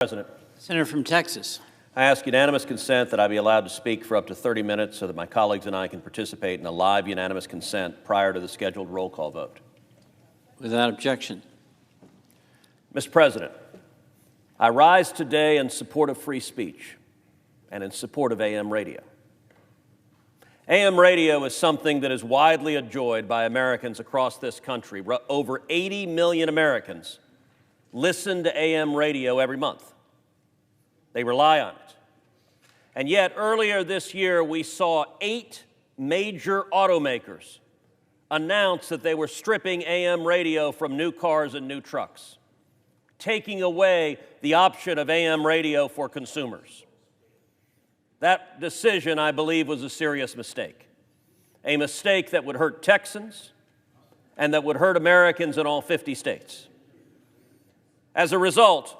President. Senator from Texas. I ask unanimous consent that I be allowed to speak for up to 30 minutes so that my colleagues and I can participate in a live unanimous consent prior to the scheduled roll call vote. Without objection. Mr. President, I rise today in support of free speech and in support of AM radio. AM radio is something that is widely enjoyed by Americans across this country. Over 80 million Americans listen to AM radio every month. They rely on it. And yet, earlier this year, we saw 8 major automakers announce that they were stripping AM radio from new cars and new trucks, taking away the option of AM radio for consumers. That decision, I believe, was a serious mistake. A mistake that would hurt Texans and that would hurt Americans in all 50 states. As a result,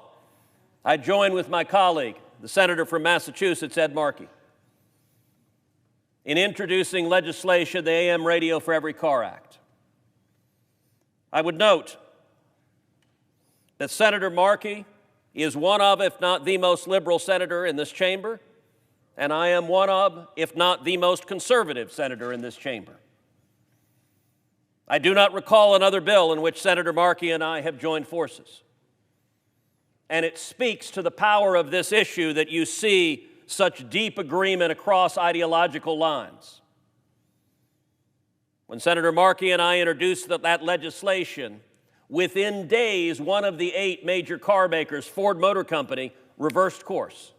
I join with my colleague, the senator from Massachusetts, Ed Markey, in introducing legislation, the AM Radio for Every Car Act. I would note that Senator Markey is one of, if not the most liberal senator in this chamber, and I am one of, if not the most conservative senator in this chamber. I do not recall another bill in which Senator Markey and I have joined forces. And it speaks to the power of this issue that you see such deep agreement across ideological lines. When Senator Markey and I introduced that legislation, within days, one of the 8 major car makers, Ford Motor Company, reversed course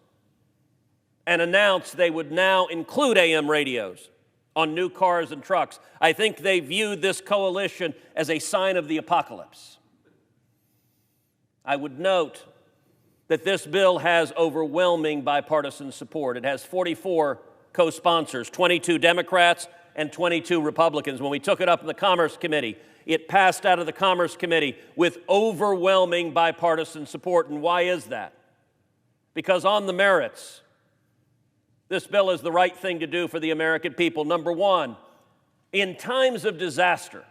and announced they would now include AM radios on new cars and trucks. I think they viewed this coalition as a sign of the apocalypse. I would note that this bill has overwhelming bipartisan support. It has 44 co-sponsors, 22 Democrats and 22 Republicans. When we took it up in the Commerce Committee, it passed out of the Commerce Committee with overwhelming bipartisan support. And why is that? Because on the merits, this bill is the right thing to do for the American people. Number one, in times of disaster,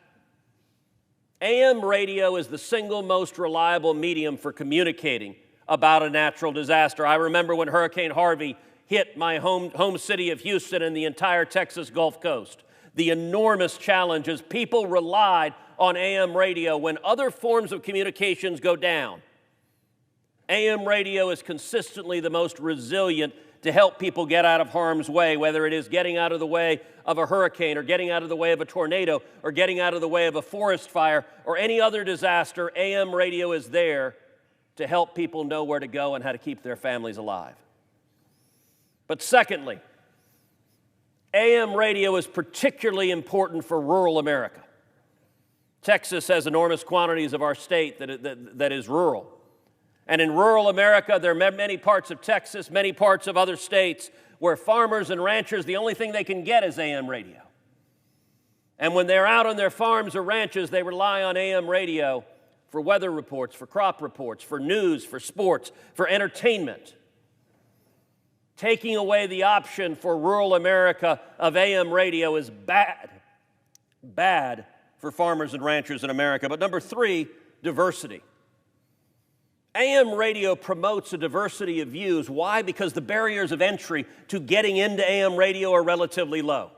AM radio is the single most reliable medium for communicating about a natural disaster. I remember when Hurricane Harvey hit my home city of Houston and the entire Texas Gulf Coast. The enormous challenges, people relied on AM radio when other forms of communications go down. AM radio is consistently the most resilient to help people get out of harm's way, whether it is getting out of the way of a hurricane or getting out of the way of a tornado or getting out of the way of a forest fire or any other disaster. AM radio is there to help people know where to go and how to keep their families alive. But secondly, AM radio is particularly important for rural America. Texas has enormous quantities of our state that is rural. And in rural America, there are many parts of Texas, many parts of other states where farmers and ranchers, the only thing they can get is AM radio. And when they're out on their farms or ranches, they rely on AM radio for weather reports, for crop reports, for news, for sports, for entertainment. Taking away the option for rural America of AM radio is bad for farmers and ranchers in America. But number 3, diversity. AM radio promotes a diversity of views. Why? Because the barriers of entry to getting into AM radio are relatively low.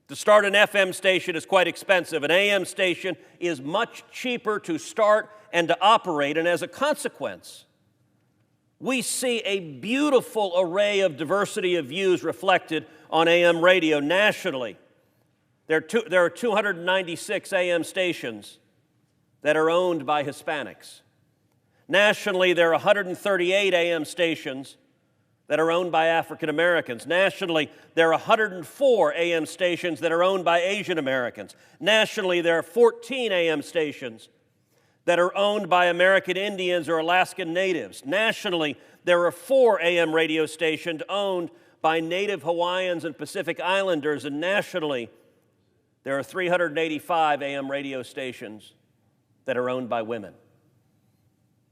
To start an FM station is quite expensive. An AM station is much cheaper to start and to operate, and as a consequence, we see a beautiful array of diversity of views reflected on AM radio nationally. There are 296 AM stations that are owned by Hispanics. Nationally, there are 138 AM stations that are owned by African Americans. Nationally, there are 104 AM stations that are owned by Asian Americans. Nationally, there are 14 AM stations that are owned by American Indians or Alaskan Natives. Nationally, there are 4 AM radio stations owned by Native Hawaiians and Pacific Islanders. And nationally, there are 385 AM radio stations that are owned by women.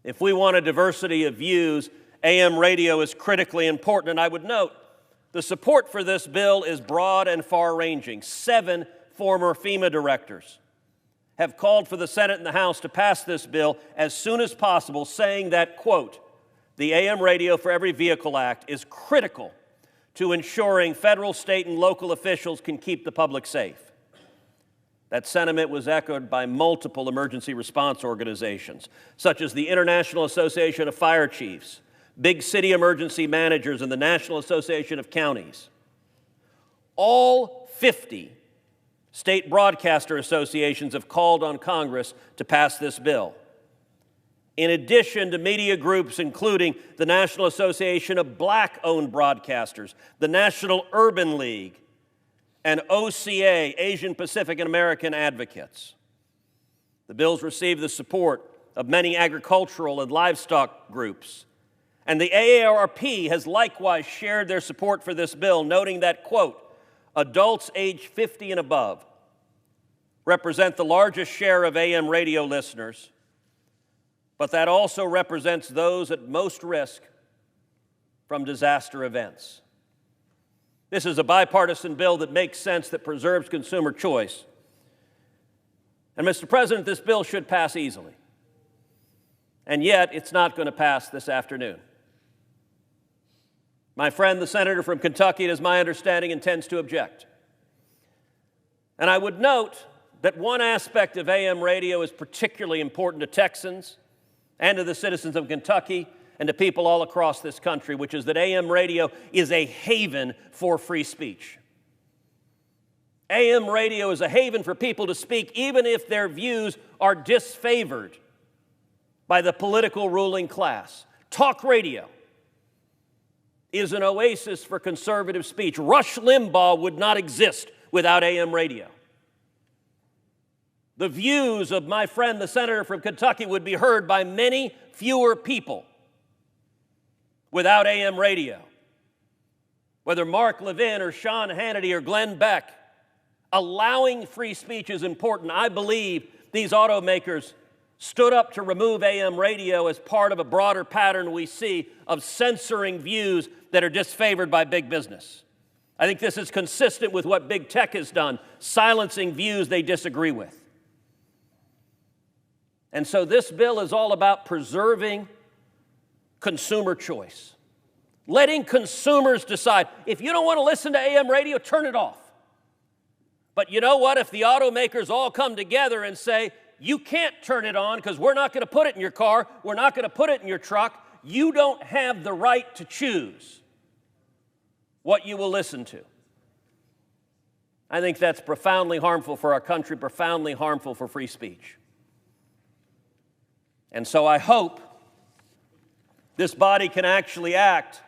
If we want a diversity of views, AM radio is critically important, and I would note the support for this bill is broad and far-ranging. 7 former FEMA directors have called for the Senate and the House to pass this bill as soon as possible, saying that, quote, the AM Radio for Every Vehicle Act is critical to ensuring federal, state, and local officials can keep the public safe. That sentiment was echoed by multiple emergency response organizations, such as the International Association of Fire Chiefs, Big City Emergency Managers, and the National Association of Counties. All 50 state broadcaster associations have called on Congress to pass this bill. In addition to media groups including the National Association of Black-Owned Broadcasters, the National Urban League, and OCA, Asian Pacific and American Advocates. The bills received the support of many agricultural and livestock groups. And the AARP has likewise shared their support for this bill, noting that, quote, adults age 50 and above represent the largest share of AM radio listeners, but that also represents those at most risk from disaster events. This is a bipartisan bill that makes sense, that preserves consumer choice. And Mr. President, this bill should pass easily. And yet, it's not going to pass this afternoon. My friend, the senator from Kentucky, it is my understanding, intends to object. And I would note that one aspect of AM radio is particularly important to Texans and to the citizens of Kentucky and to people all across this country, which is that AM radio is a haven for free speech. AM radio is a haven for people to speak even if their views are disfavored by the political ruling class. Talk radio is an oasis for conservative speech. Rush Limbaugh would not exist without AM radio. The views of my friend, the senator from Kentucky, would be heard by many fewer people without AM radio. Whether Mark Levin or Sean Hannity or Glenn Beck, allowing free speech is important. I believe these automakers stood up to remove AM radio as part of a broader pattern we see of censoring views that are disfavored by big business. I think this is consistent with what big tech has done, silencing views they disagree with. And so this bill is all about preserving consumer choice, letting consumers decide. If you don't want to listen to AM radio, turn it off. But you know what? If the automakers all come together and say, you can't turn it on because we're not going to put it in your car, we're not going to put it in your truck, you don't have the right to choose what you will listen to. I think that's profoundly harmful for our country, profoundly harmful for free speech. And so I hope this body can actually act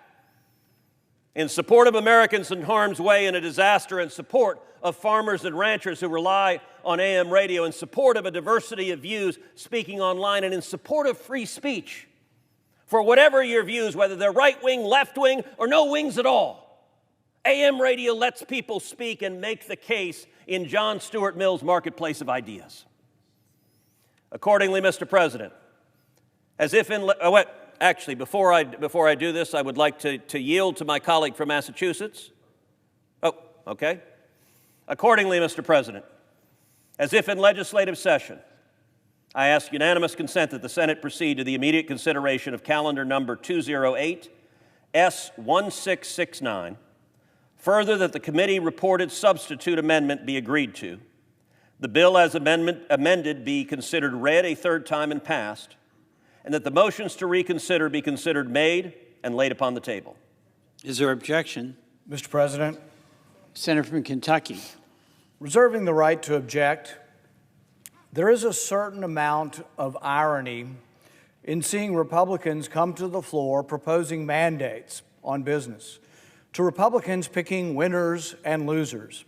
in support of Americans in harm's way in a disaster, in support of farmers and ranchers who rely on AM radio, in support of a diversity of views speaking online, and in support of free speech. For whatever your views, whether they're right-wing, left-wing, or no wings at all, AM radio lets people speak and make the case in John Stuart Mill's marketplace of ideas. Accordingly, Mr. President, as if in, actually, before I do this, I would like to yield to my colleague from Massachusetts. Oh, okay. Accordingly, Mr. President, as if in legislative session, I ask unanimous consent that the Senate proceed to the immediate consideration of calendar number 208 S1669. Further, that the committee reported substitute amendment be agreed to. The bill as amended be considered read a third time and passed, and that the motions to reconsider be considered made and laid upon the table. Is there objection? Mr. President, Senator from Kentucky. reserving the right to object, there is a certain amount of irony in seeing Republicans come to the floor proposing mandates on business, to Republicans picking winners and losers.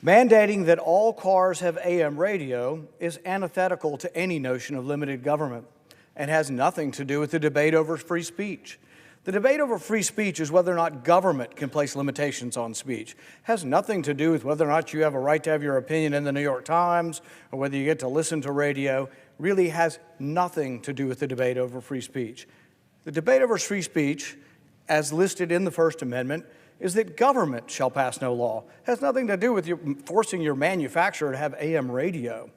Mandating that all cars have AM radio is antithetical to any notion of limited government and has nothing to do with the debate over free speech. The debate over free speech is whether or not government can place limitations on speech. It has nothing to do with whether or not you have a right to have your opinion in the New York Times or whether you get to listen to radio. Really has nothing to do with the debate over free speech. The debate over free speech, as listed in the First Amendment, is that government shall pass no law. It has nothing to do with you forcing your manufacturer to have AM radio.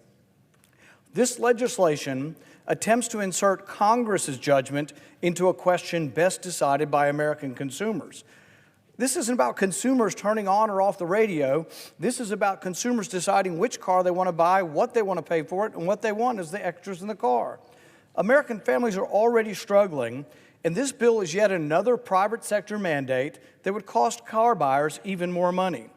This legislation attempts to insert Congress's judgment into a question best decided by American consumers. This isn't about consumers turning on or off the radio. This is about consumers deciding which car they want to buy, what they want to pay for it, and what they want as the extras in the car. American families are already struggling, and this bill is yet another private sector mandate that would cost car buyers even more money.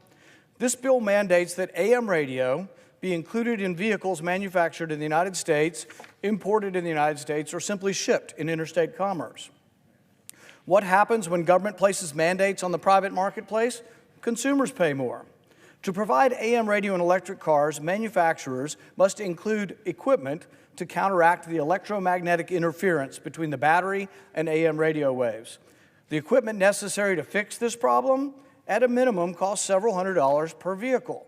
This bill mandates that AM radio be included in vehicles manufactured in the United States, imported in the United States, or simply shipped in interstate commerce. What happens when government places mandates on the private marketplace? Consumers pay more. To provide AM radio in electric cars, manufacturers must include equipment to counteract the electromagnetic interference between the battery and AM radio waves. The equipment necessary to fix this problem, at a minimum, costs several $100s per vehicle.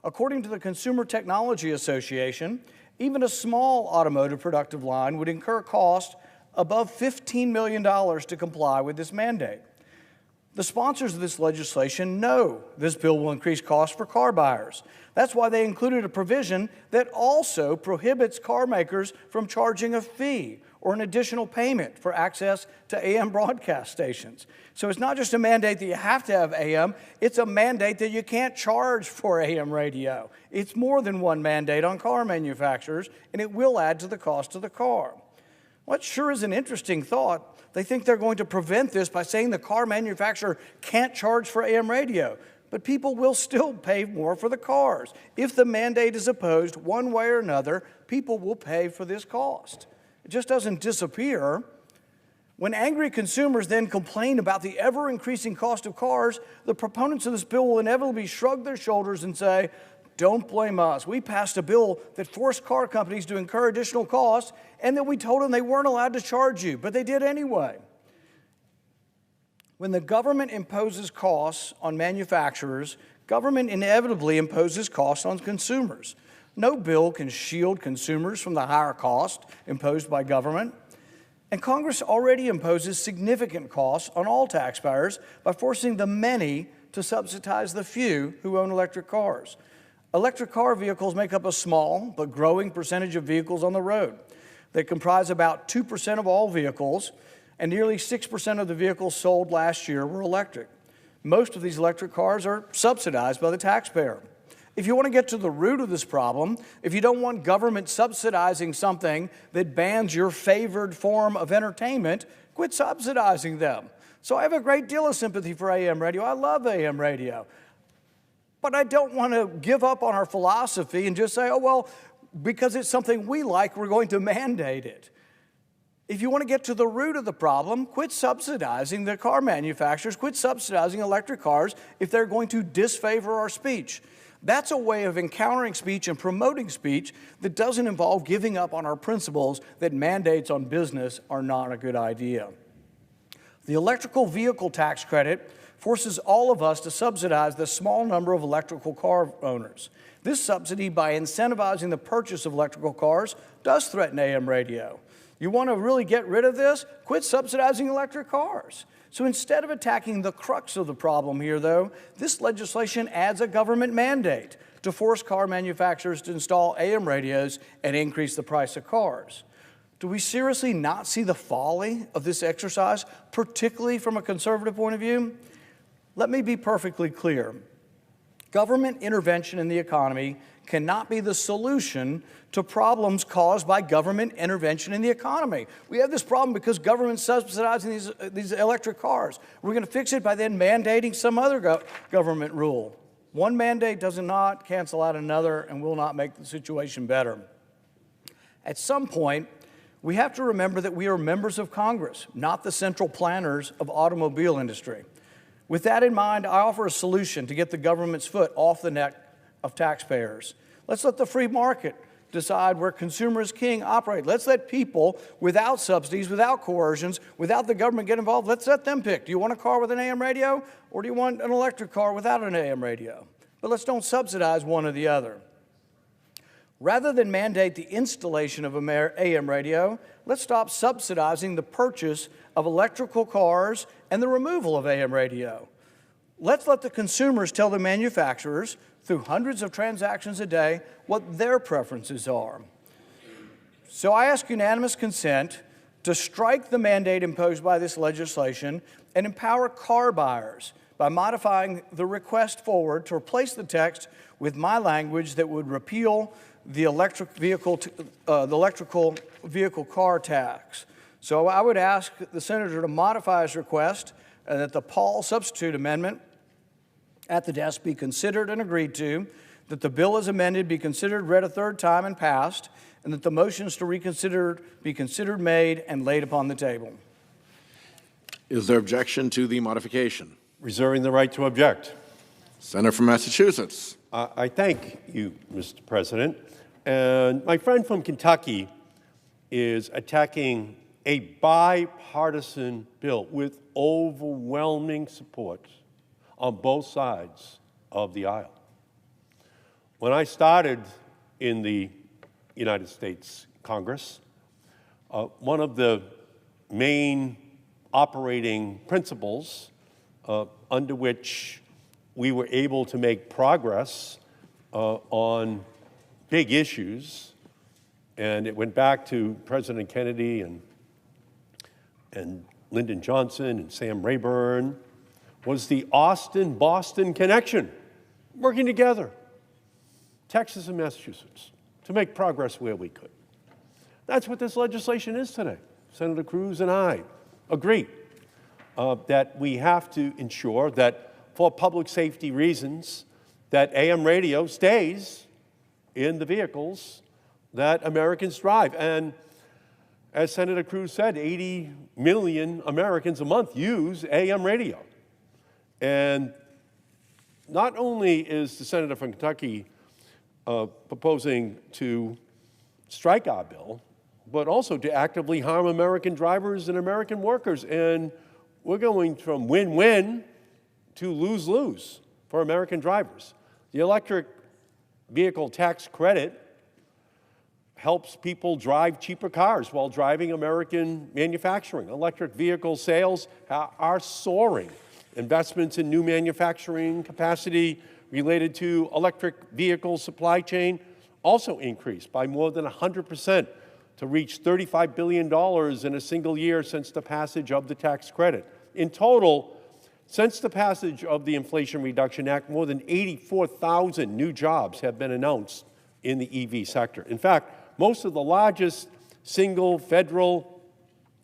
According to the Consumer Technology Association, even a small automotive productive line would incur costs above $15 million to comply with this mandate. The sponsors of this legislation know this bill will increase costs for car buyers. That's why they included a provision that also prohibits car makers from charging a fee or an additional payment for access to AM broadcast stations. So it's not just a mandate that you have to have AM, it's a mandate that you can't charge for AM radio. It's more than one mandate on car manufacturers, and it will add to the cost of the car. What sure is an interesting thought. They think they're going to prevent this by saying the car manufacturer can't charge for AM radio, but people will still pay more for the cars. If the mandate is opposed one way or another, people will pay for this cost. It just doesn't disappear. When angry consumers then complain about the ever-increasing cost of cars, the proponents of this bill will inevitably shrug their shoulders and say, "Don't blame us. We passed a bill that forced car companies to incur additional costs, and then we told them they weren't allowed to charge you, but they did anyway." When the government imposes costs on manufacturers, government inevitably imposes costs on consumers. No bill can shield consumers from the higher cost imposed by government. And Congress already imposes significant costs on all taxpayers by forcing the many to subsidize the few who own electric cars. Electric car vehicles make up a small but growing percentage of vehicles on the road. They comprise about 2% of all vehicles, and nearly 6% of the vehicles sold last year were electric. Most of these electric cars are subsidized by the taxpayer. If you want to get to the root of this problem, if you don't want government subsidizing something that bans your favored form of entertainment, quit subsidizing them. So I have a great deal of sympathy for AM radio. I love AM radio. But I don't want to give up on our philosophy and just say, oh, well, because it's something we like, we're going to mandate it. If you want to get to the root of the problem, quit subsidizing the car manufacturers, quit subsidizing electric cars if they're going to disfavor our speech. That's a way of encountering speech and promoting speech that doesn't involve giving up on our principles that mandates on business are not a good idea. The electrical vehicle tax credit forces all of us to subsidize the small number of electrical car owners. This subsidy, by incentivizing the purchase of electrical cars, does threaten AM radio. You want to really get rid of this? Quit subsidizing electric cars. So instead of attacking the crux of the problem here, though, this legislation adds a government mandate to force car manufacturers to install AM radios and increase the price of cars. Do we seriously not see the folly of this exercise, particularly from a conservative point of view? Let me be perfectly clear. Government intervention in the economy cannot be the solution to problems caused by government intervention in the economy. We have this problem because government's subsidizing these electric cars. We're going to fix it by then mandating some other government rule. One mandate does not cancel out another and will not make the situation better. At some point, we have to remember that we are members of Congress, not the central planners of automobile industry. With that in mind, I offer a solution to get the government's foot off the neck of taxpayers. Let's let the free market decide where consumer is king operate. Let's let people, without subsidies, without coercions, without the government get involved, let's let them pick. Do you want a car with an AM radio, or do you want an electric car without an AM radio? But let's don't subsidize one or the other. Rather than mandate the installation of AM radio, let's stop subsidizing the purchase of electrical cars and the removal of AM radio. Let's let the consumers tell the manufacturers, through hundreds of transactions a day, what their preferences are. So I ask unanimous consent to strike the mandate imposed by this legislation and empower car buyers by modifying the request forward to replace the text with my language that would repeal the electrical vehicle car tax. So I would ask the senator to modify his request and that the Paul substitute amendment at the desk be considered and agreed to, that the bill as amended be considered, read a third time, and passed, and that the motions to reconsider be considered, made, and laid upon the table. Is there objection to the modification? Reserving the right to object. Senator from Massachusetts. I thank you, Mr. President. And my friend from Kentucky is attacking a bipartisan bill with overwhelming support on both sides of the aisle. When I started in the United States Congress, one of the main operating principles under which we were able to make progress on big issues, and it went back to President Kennedy and Lyndon Johnson and Sam Rayburn, was the Austin-Boston connection, working together, Texas and Massachusetts, to make progress where we could. That's what this legislation is today. Senator Cruz and I agree that we have to ensure that for public safety reasons, that AM radio stays in the vehicles that Americans drive. And as Senator Cruz said, 80 million Americans a month use AM radio. And not only is the senator from Kentucky proposing to strike our bill, but also to actively harm American drivers and American workers. And we're going from win-win to lose-lose for American drivers. The electric vehicle tax credit helps people drive cheaper cars while driving American manufacturing. Electric vehicle sales are soaring. Investments in new manufacturing capacity related to electric vehicle supply chain also increased by more than 100% to reach $35 billion in a single year since the passage of the tax credit. In total, since the passage of the Inflation Reduction Act, more than 84,000 new jobs have been announced in the EV sector. In fact, most of the largest single federal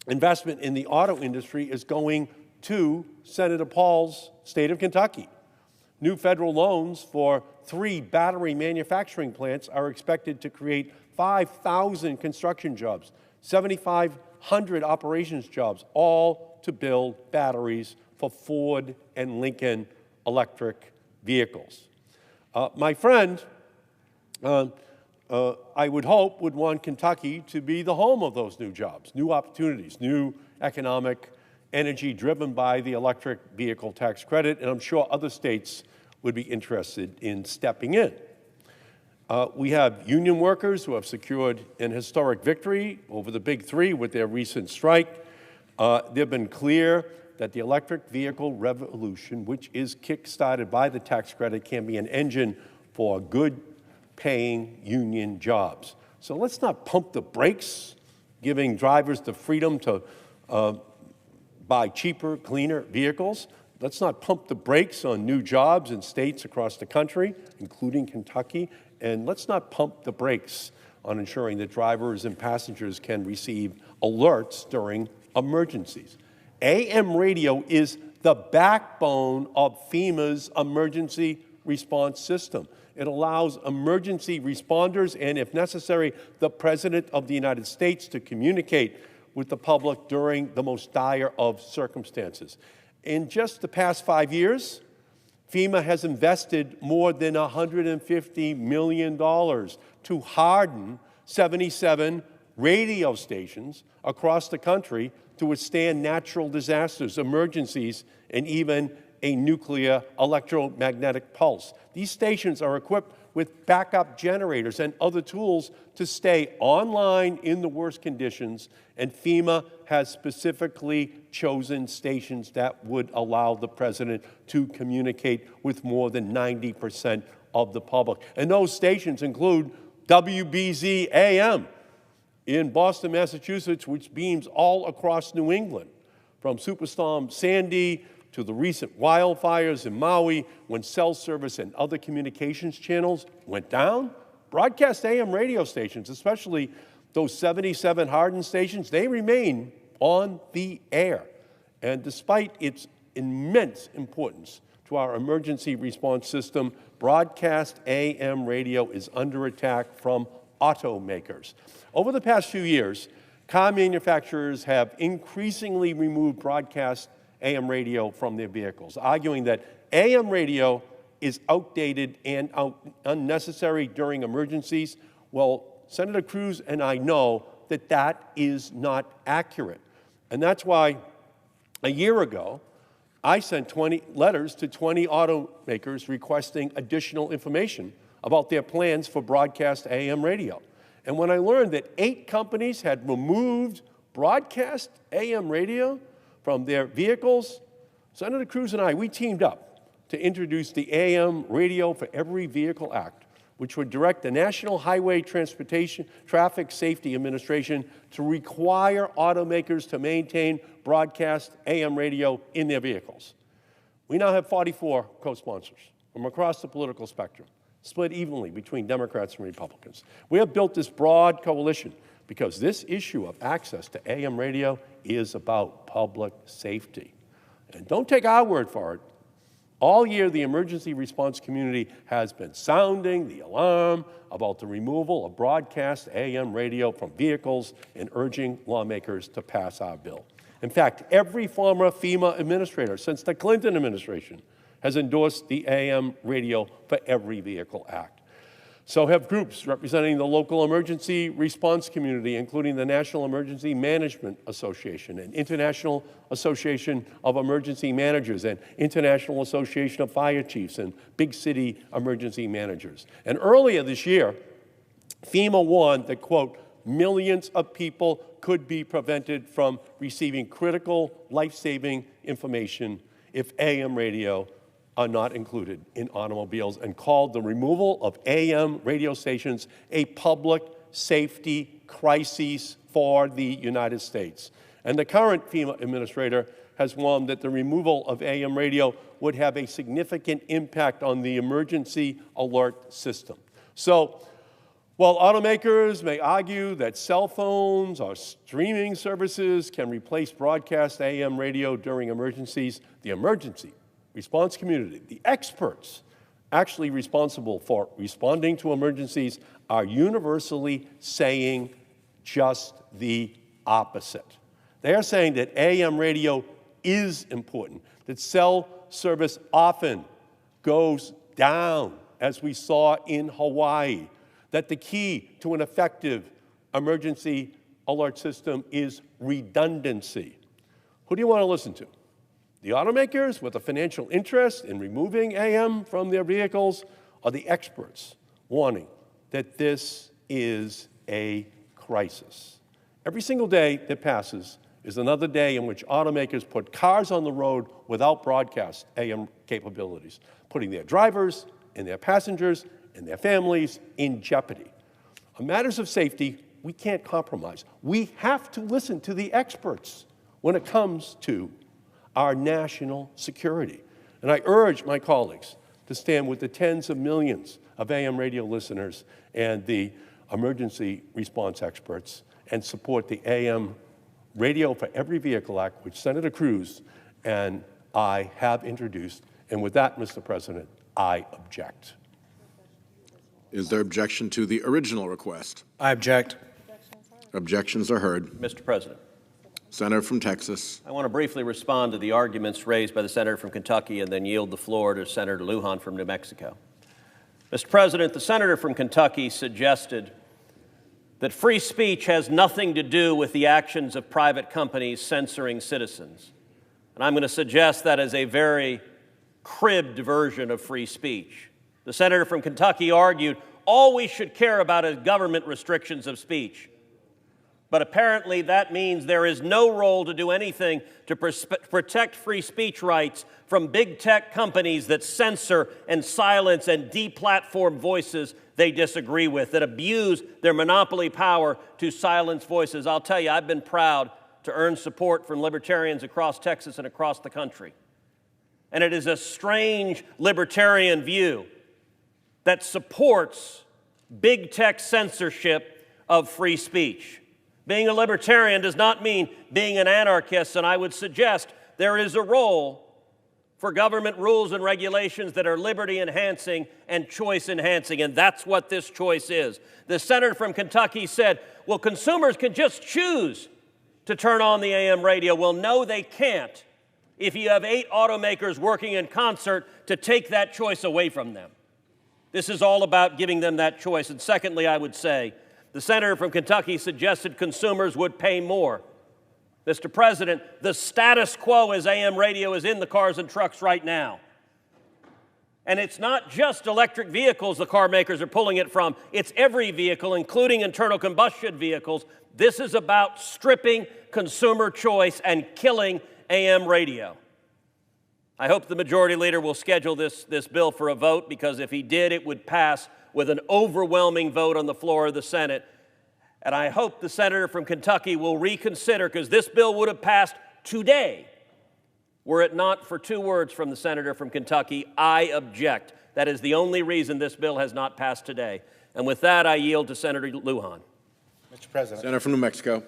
investment in the auto industry is going to Senator Paul's state of Kentucky. New federal loans for 3 battery manufacturing plants are expected to create 5,000 construction jobs, 7,500 operations jobs, all to build batteries for Ford and Lincoln electric vehicles. My friend, I would hope, would want Kentucky to be the home of those new jobs, new opportunities, new economic energy driven by the electric vehicle tax credit, and I'm sure other states would be interested in stepping in. We have union workers who have secured an historic victory over the Big Three with their recent strike. They've been clear that the electric vehicle revolution, which is kick-started by the tax credit, can be an engine for good-paying union jobs. So let's not pump the brakes, giving drivers the freedom to buy cheaper, cleaner vehicles. Let's not pump the brakes on new jobs in states across the country, including Kentucky. And let's not pump the brakes on ensuring that drivers and passengers can receive alerts during emergencies. AM radio is the backbone of FEMA's emergency response system. It allows emergency responders and, if necessary, the President of the United States to communicate with the public during the most dire of circumstances. In just the past 5 years, FEMA has invested more than $150 million to harden 77 radio stations across the country to withstand natural disasters, emergencies, and even a nuclear electromagnetic pulse. These stations are equipped with backup generators and other tools to stay online in the worst conditions, and FEMA has specifically chosen stations that would allow the President to communicate with more than 90% of the public. And those stations include WBZ AM in Boston, Massachusetts, which beams all across New England, from Superstorm Sandy to the recent wildfires in Maui, when cell service and other communications channels went down. Broadcast AM radio stations, especially those 77 hardened stations, they remain on the air. And despite its immense importance to our emergency response system, broadcast AM radio is under attack from automakers. Over the past few years, car manufacturers have increasingly removed broadcast AM radio from their vehicles, arguing that AM radio is outdated and unnecessary during emergencies. Well, Senator Cruz and I know that that is not accurate. And that's why a year ago, I sent 20 letters to 20 automakers requesting additional information about their plans for broadcast AM radio. And when I learned that 8 companies had removed broadcast AM radio from their vehicles, Senator Cruz and I, we teamed up to introduce the AM Radio for Every Vehicle Act, which would direct the National Highway Transportation Traffic Safety Administration to require automakers to maintain broadcast AM radio in their vehicles. We now have 44 co-sponsors from across the political spectrum, split evenly between Democrats and Republicans. We have built this broad coalition because this issue of access to AM radio is about public safety. And don't take our word for it. All year, the emergency response community has been sounding the alarm about the removal of broadcast AM radio from vehicles and urging lawmakers to pass our bill. In fact, every former FEMA administrator since the Clinton administration has endorsed the AM Radio for Every Vehicle Act. So have groups representing the local emergency response community, including the National Emergency Management Association and International Association of Emergency Managers and International Association of Fire Chiefs and Big City Emergency Managers. And earlier this year, FEMA warned that, quote, millions of people could be prevented from receiving critical life-saving information if AM radio are not included in automobiles, and called the removal of AM radio stations a public safety crisis for the United States. And the current FEMA administrator has warned that the removal of AM radio would have a significant impact on the emergency alert system. So, while automakers may argue that cell phones or streaming services can replace broadcast AM radio during emergencies, the emergency response community, the experts actually responsible for responding to emergencies, are universally saying just the opposite. They are saying that AM radio is important, that cell service often goes down, as we saw in Hawaii, that the key to an effective emergency alert system is redundancy. Who do you want to listen to? The automakers with a financial interest in removing AM from their vehicles, or the experts warning that this is a crisis? Every single day that passes is another day in which automakers put cars on the road without broadcast AM capabilities, putting their drivers and their passengers and their families in jeopardy. On matters of safety, we can't compromise. We have to listen to the experts when it comes to our national security. And I urge my colleagues to stand with the tens of millions of AM radio listeners and the emergency response experts and support the AM Radio for Every Vehicle Act, which Senator Cruz and I have introduced. And with that, Mr. President, I object. Is there objection to the original request? I object. Objections are heard. Mr. President, Senator from Texas. I want to briefly respond to the arguments raised by the senator from Kentucky and then yield the floor to Senator Lujan from New Mexico. Mr. President, the senator from Kentucky suggested that free speech has nothing to do with the actions of private companies censoring citizens. And I'm going to suggest that is a very cribbed version of free speech. The senator from Kentucky argued all we should care about is government restrictions of speech. But apparently that means there is no role to do anything to protect free speech rights from big tech companies that censor and silence and deplatform voices they disagree with, that abuse their monopoly power to silence voices. I'll tell you, I've been proud to earn support from libertarians across Texas and across the country. And it is a strange libertarian view that supports big tech censorship of free speech. Being a libertarian does not mean being an anarchist, and I would suggest there is a role for government rules and regulations that are liberty enhancing and choice enhancing, and that's what this choice is. The senator from Kentucky said, well, consumers can just choose to turn on the AM radio. Well, no, they can't if you have 8 automakers working in concert to take that choice away from them. This is all about giving them that choice. And secondly, I would say, the senator from Kentucky suggested consumers would pay more. Mr. President, the status quo as AM radio is in the cars and trucks right now. And it's not just electric vehicles the car makers are pulling it from. It's every vehicle, including internal combustion vehicles. This is about stripping consumer choice and killing AM radio. I hope the majority leader will schedule this bill for a vote, because if he did, it would pass with an overwhelming vote on the floor of the Senate. And I hope the senator from Kentucky will reconsider, because this bill would have passed today were it not for 2 words from the senator from Kentucky: I object. That is the only reason this bill has not passed today. And with that, I yield to Senator Lujan. Mr. President. Senator from New Mexico.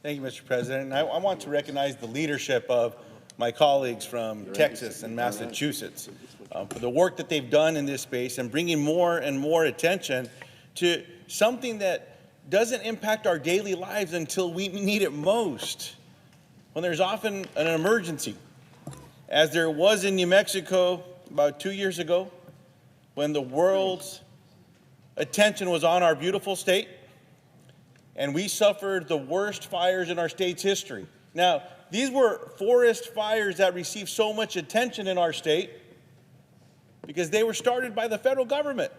Thank you, Mr. President. I want to recognize the leadership of my colleagues from Texas and Massachusetts for the work that they've done in this space and bringing more and more attention to something that doesn't impact our daily lives until we need it most, when there's often an emergency, as there was in New Mexico about 2 years ago, when the world's attention was on our beautiful state, and we suffered the worst fires in our state's history. Now, these were forest fires that received so much attention in our state because they were started by the federal government.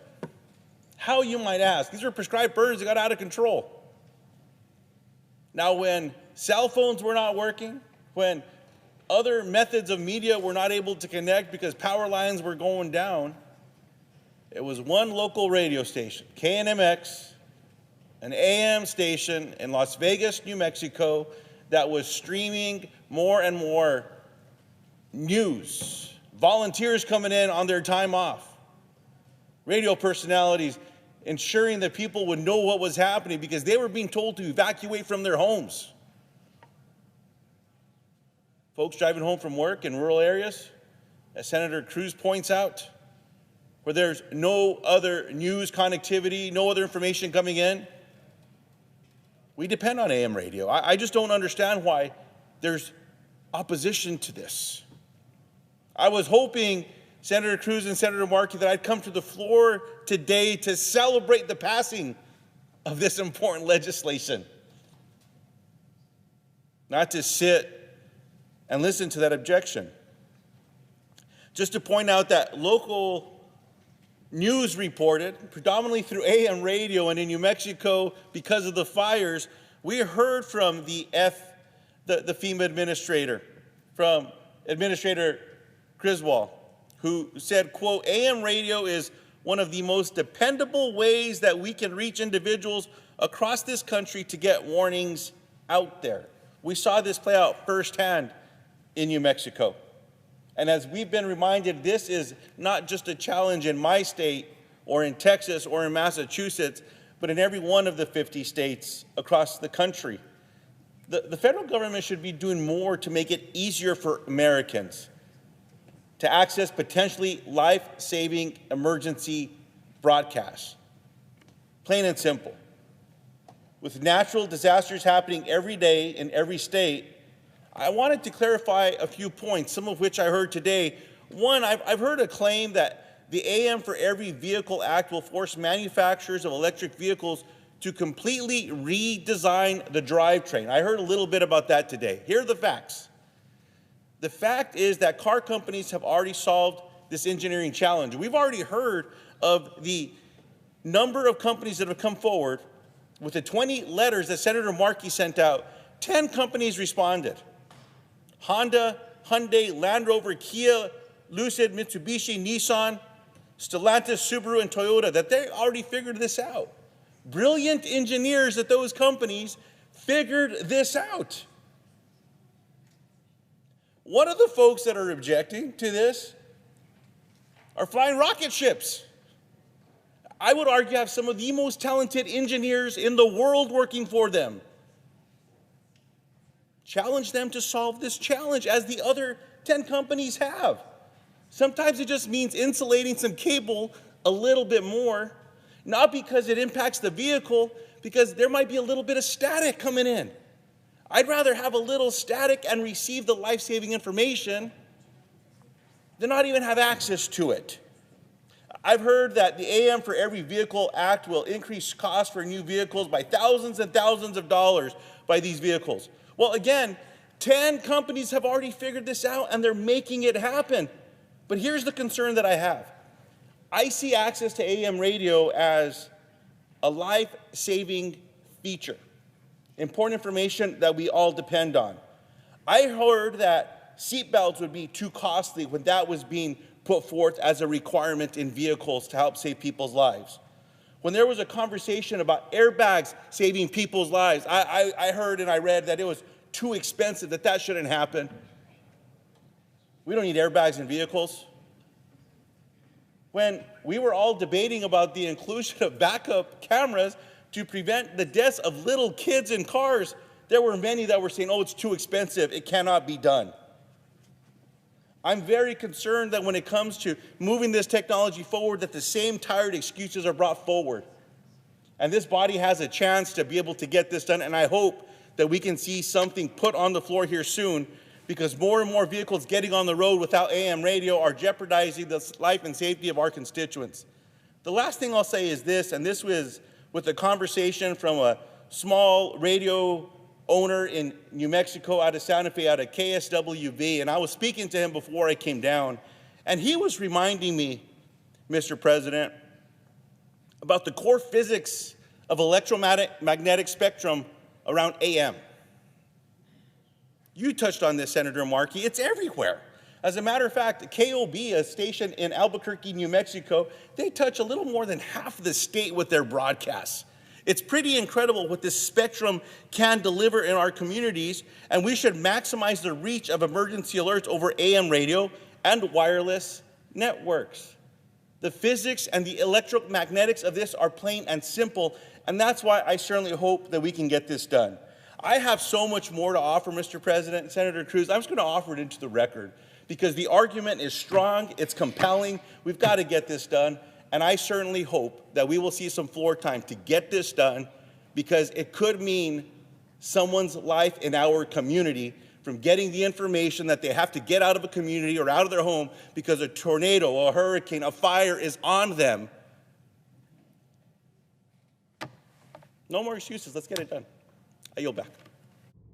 How, you might ask? These were prescribed birds that got out of control. Now, when cell phones were not working, when other methods of media were not able to connect because power lines were going down, it was one local radio station, KNMX, an AM station in Las Vegas, New Mexico, that was streaming more and more news. Volunteers coming in on their time off. Radio personalities ensuring that people would know what was happening because they were being told to evacuate from their homes. Folks driving home from work in rural areas, as Senator Cruz points out, where there's no other news connectivity, no other information coming in. We depend on AM radio. I just don't understand why there's opposition to this. I was hoping, Senator Cruz and Senator Markey, that I'd come to the floor today to celebrate the passing of this important legislation, not to sit and listen to that objection. Just to point out that local news reported, predominantly through AM radio and in New Mexico because of the fires, we heard from the FEMA administrator, from Administrator Griswold, who said, quote, AM radio is one of the most dependable ways that we can reach individuals across this country to get warnings out there. We saw this play out firsthand in New Mexico. And as we've been reminded, this is not just a challenge in my state or in Texas or in Massachusetts, but in every one of the 50 states across the country. The federal government should be doing more to make it easier for Americans to access potentially life-saving emergency broadcasts. Plain and simple. With natural disasters happening every day in every state, I wanted to clarify a few points, some of which I heard today. One, I've heard a claim that the AM for Every Vehicle Act will force manufacturers of electric vehicles to completely redesign the drivetrain. I heard a little bit about that today. Here are the facts. The fact is that car companies have already solved this engineering challenge. We've already heard of the number of companies that have come forward With the 20 letters that Senator Markey sent out, 10 companies responded. Honda, Hyundai, Land Rover, Kia, Lucid, Mitsubishi, Nissan, Stellantis, Subaru, and Toyota, that they already figured this out. Brilliant engineers at those companies figured this out. One of the folks that are objecting to this are flying rocket ships. I would argue have some of the most talented engineers in the world working for them. Challenge them to solve this challenge as the other 10 companies have. Sometimes it just means insulating some cable a little bit more, not because it impacts the vehicle, because there might be a little bit of static coming in. I'd rather have a little static and receive the life-saving information than not even have access to it. I've heard that the AM for Every Vehicle Act will increase costs for new vehicles by thousands and thousands of dollars by these vehicles. Well, again, 10 companies have already figured this out and they're making it happen. But here's the concern that I have. I see access to AM radio as a life-saving feature, important information that we all depend on. I heard that seatbelts would be too costly when that was being put forth as a requirement in vehicles to help save people's lives. When there was a conversation about airbags saving people's lives, I heard and I read that it was too expensive, that shouldn't happen. We don't need airbags in vehicles. When we were all debating about the inclusion of backup cameras to prevent the deaths of little kids in cars, there were many that were saying, oh, it's too expensive, it cannot be done. I'm very concerned that when it comes to moving this technology forward, that the same tired excuses are brought forward. And this body has a chance to be able to get this done, and I hope that we can see something put on the floor here soon, because more and more vehicles getting on the road without AM radio are jeopardizing the life and safety of our constituents. The last thing I'll say is this, and this was with a conversation from a small radio owner in New Mexico out of Santa Fe, out of KSWV, and I was speaking to him before I came down, and he was reminding me, Mr. President, about the core physics of electromagnetic spectrum around AM. You touched on this, Senator Markey. It's everywhere. As a matter of fact, KOB, a station in Albuquerque, New Mexico, they touch a little more than half of the state with their broadcasts. It's pretty incredible what this spectrum can deliver in our communities, and we should maximize the reach of emergency alerts over AM radio and wireless networks. The physics and the electromagnetics of this are plain and simple, and that's why I certainly hope that we can get this done. I have so much more to offer, Mr. President. Senator Cruz, I'm just going to offer it into the record because the argument is strong, it's compelling, we've got to get this done, and I certainly hope that we will see some floor time to get this done because it could mean someone's life in our community from getting the information that they have to get out of a community or out of their home because a tornado, a hurricane, a fire is on them. No more excuses. Let's get it done. I yield back.